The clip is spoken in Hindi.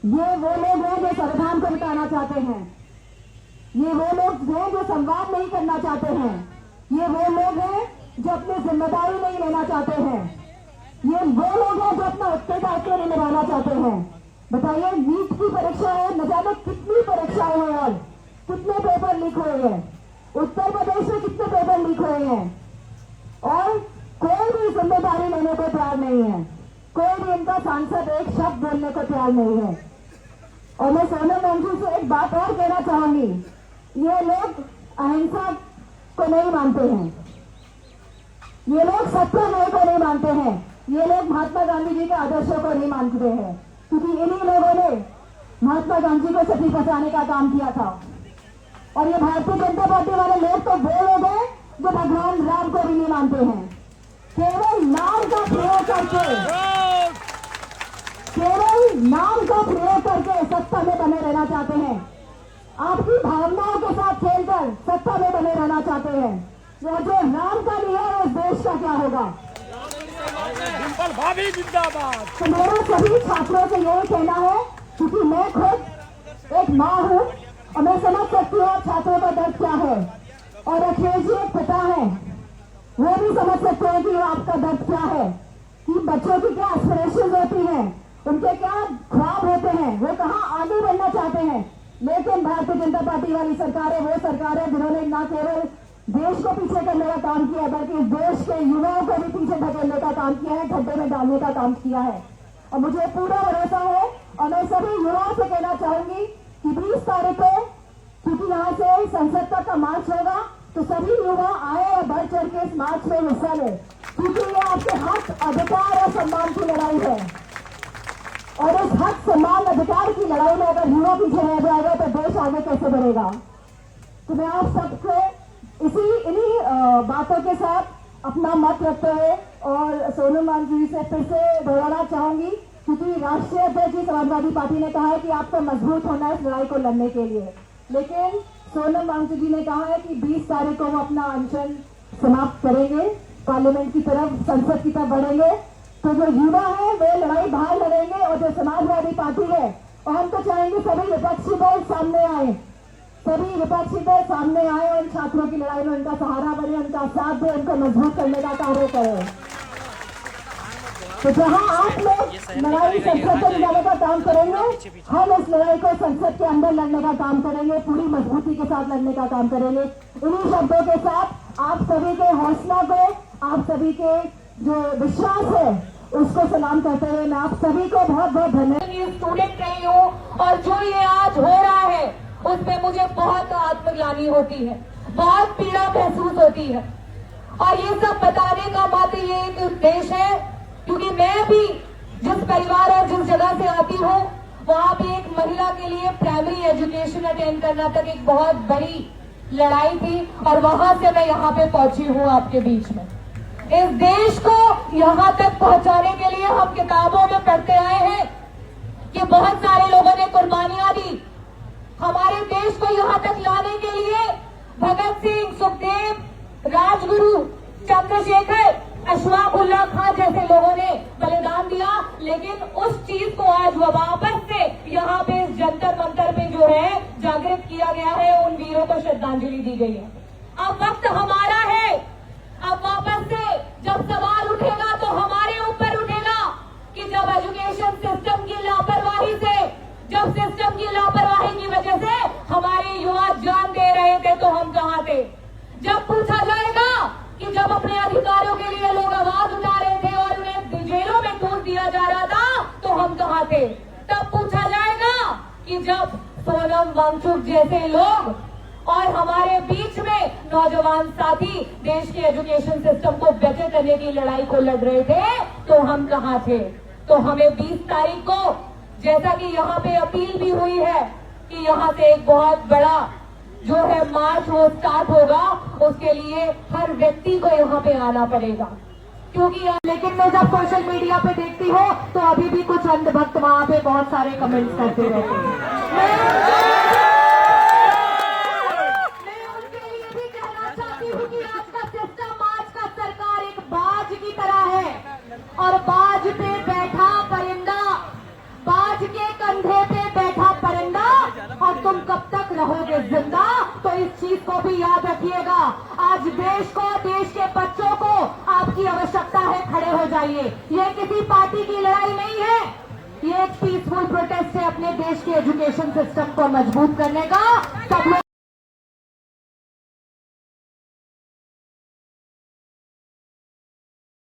ये वो लोग हैं जो संविधान को मिटाना चाहते हैं, ये वो लोग हैं जो संवाद नहीं करना चाहते हैं, ये वो लोग हैं जो अपनी जिम्मेदारी नहीं लेना चाहते हैं, ये वो लोग हैं जो अपना उत्तरदायित्व नहीं निभाना चाहते हैं। बताइए, नीट की परीक्षा है, न जाने कितनी परीक्षाएं हैं और कितने पेपर लीक हुए हैं, उत्तर प्रदेश में कितने पेपर लीक हुए हैं और कोई भी जिम्मेदारी लेने को तैयार नहीं है, कोई भी इनका सांसद एक शब्द बोलने को तैयार नहीं है। और मैं सोनम वांगचुक से एक बात और कहना चाहूंगी, ये लोग अहिंसा को नहीं मानते हैं, ये लोग सत्याग्रह को नहीं मानते हैं, ये लोग महात्मा गांधी जी के आदर्शों को नहीं मानते हैं, क्योंकि इन्हीं लोगों ने महात्मा गांधी को सती फंसाने का काम किया था। और ये भारतीय जनता पार्टी वाले लोग तो वो लोग हैं जो भगवान राम को भी नहीं मानते हैं, केवल नाम का प्रयोग करके सत्ता में बने रहना चाहते हैं, आपकी भावनाओं के साथ खेलकर सत्ता में बने रहना चाहते हैं। वो जो राम का नहीं है उस देश का क्या होगा। भाभी जिंदाबाद। तो मेरा सभी छात्रों से यही कहना है, क्योंकि मैं खुद एक माँ हूँ और मैं समझ सकती हूँ छात्रों का दर्द क्या है, और अखिलेश जी एक पिता है, वो भी समझ सकते हैं कि आपका दर्द क्या है, कि बच्चों की क्या एस्पिरेशंस होती हैं, उनके क्या ख्वाब होते हैं, वो कहाँ आगे बढ़ना चाहते हैं। लेकिन भारतीय जनता पार्टी वाली सरकार है वो सरकार है जिन्होंने न केवल देश को पीछे करने का काम किया, बल्कि इस देश के युवाओं को भी पीछे धकेलने का काम किया है, गड्ढे में डालने का काम किया है। और मुझे पूरा भरोसा है और मैं सभी युवाओं से कहना चाहूंगी कि 20 तारीख को, क्योंकि यहाँ से संसद तक का मार्च होगा, तो सभी युवा आए और बढ़ चढ़ के इस मार्च में हिस्सा ले, क्योंकि ये आपके हक, अधिकार और सम्मान की लड़ाई है। और इस हक, सम्मान, अधिकार की लड़ाई में अगर युवा पीछे रह जाएगा तो देश आगे कैसे बढ़ेगा। तो मैं आप सबको इन्हीं बातों के साथ अपना मत रखते हुए और सोनम वांगचुक जी से फिर से दोहराना चाहूंगी, क्योंकि राष्ट्रीय अध्यक्ष समाजवादी पार्टी ने कहा है कि आपको मजबूत होना है इस लड़ाई को लड़ने के लिए, लेकिन सोनम वांगचुक जी ने कहा है कि 20 तारीख को वो अपना अनशन समाप्त करेंगे, पार्लियामेंट की तरफ, संसद की तरफ बढ़ेंगे। तो जो युवा है वे लड़ाई बाहर लड़ेंगे और जो समाजवादी पार्टी है, और हम तो चाहेंगे सभी विपक्षी दल सामने आए, सभी विपक्षी दल सामने आए और इन छात्रों की लड़ाई में उनका सहारा बने, उनका साथ दे, उनको मजबूत करने का कार्य करें। तो जहां आप लोग लड़ाई संसद में जाने का काम करेंगे, हम इस लड़ाई को संसद के अंदर लड़ने का काम करेंगे, पूरी मजबूती के साथ लड़ने का काम करेंगे। इन्हीं शब्दों के साथ आप सभी के हौसला को, आप सभी के जो विश्वास है उसको सलाम करते हुए मैं आप सभी को बहुत बहुत धन्यवाद। स्टूडेंट रही हूँ और जो ये आज हो रहा है उसमें मुझे बहुत आत्मग्लानि होती है, बहुत पीड़ा महसूस होती है। और ये सब बताने का मात्र ये एक उद्देश्य है, क्योंकि मैं भी जिस परिवार और जिस जगह से आती हूँ वहाँ पे एक महिला के लिए प्राइमरी एजुकेशन अटेंड करना तक एक बहुत बड़ी लड़ाई थी, और वहां से मैं यहाँ पे पहुंची हूँ आपके बीच में। इस देश को यहाँ तक पहुंचाने के लिए हम किताबों में पढ़ते आए हैं कि बहुत सारे लोगों ने कुर्बानियां दी हमारे देश को यहाँ तक लाने के लिए। भगत सिंह, सुखदेव, राजगुरु, चंद्रशेखर, अशफाक उल्लाह खान जैसे लोगों ने बलिदान दिया, लेकिन उस चीज को आज वापस से यहाँ पे इस जंतर मंतर पे जो है जागृत किया गया है, उन वीरों को श्रद्धांजलि दी गई है। अब वक्त हमारा है, अब वापस से जब सवाल उठेगा तो हमारे ऊपर उठेगा कि जब एजुकेशन सिस्टम की लापरवाही से, जब सिस्टम की लापरवाही की वजह से हमारे युवा जान दे रहे थे तो हम कहाँ थे। जब पूछा जाएगा कि जब अपने अधिकारों के लिए लोग आवाज उठा रहे थे और उन्हें जेलों में टूट दिया जा रहा था तो हम कहाँ थे। तब पूछा जाएगा कि जब सोनम वांगचुक जैसे लोग और हमारे बीच में नौजवान साथी देश के एजुकेशन सिस्टम को बेहतर करने की लड़ाई को लड़ रहे थे तो हम कहाँ थे। तो हमें 20 तारीख को, जैसा कि यहाँ पे अपील भी हुई है कि यहाँ से एक बहुत बड़ा जो है मार्च वो स्टार्ट होगा, उसके लिए हर व्यक्ति को यहाँ पे आना पड़ेगा, क्योंकि लेकिन मैं जब सोशल मीडिया पे देखती हूँ तो अभी भी कुछ अंधभक्त वहाँ पे बहुत सारे कमेंट्स करते रहते हैं। और बाज पे बैठा परिंदा, बाज के कंधे पे को भी याद रखिएगा, आज देश को, देश के बच्चों को आपकी आवश्यकता है, खड़े हो जाइए। ये किसी पार्टी की लड़ाई नहीं है, ये एक पीसफुल प्रोटेस्ट है अपने देश के एजुकेशन सिस्टम को मजबूत करने का। सब लोग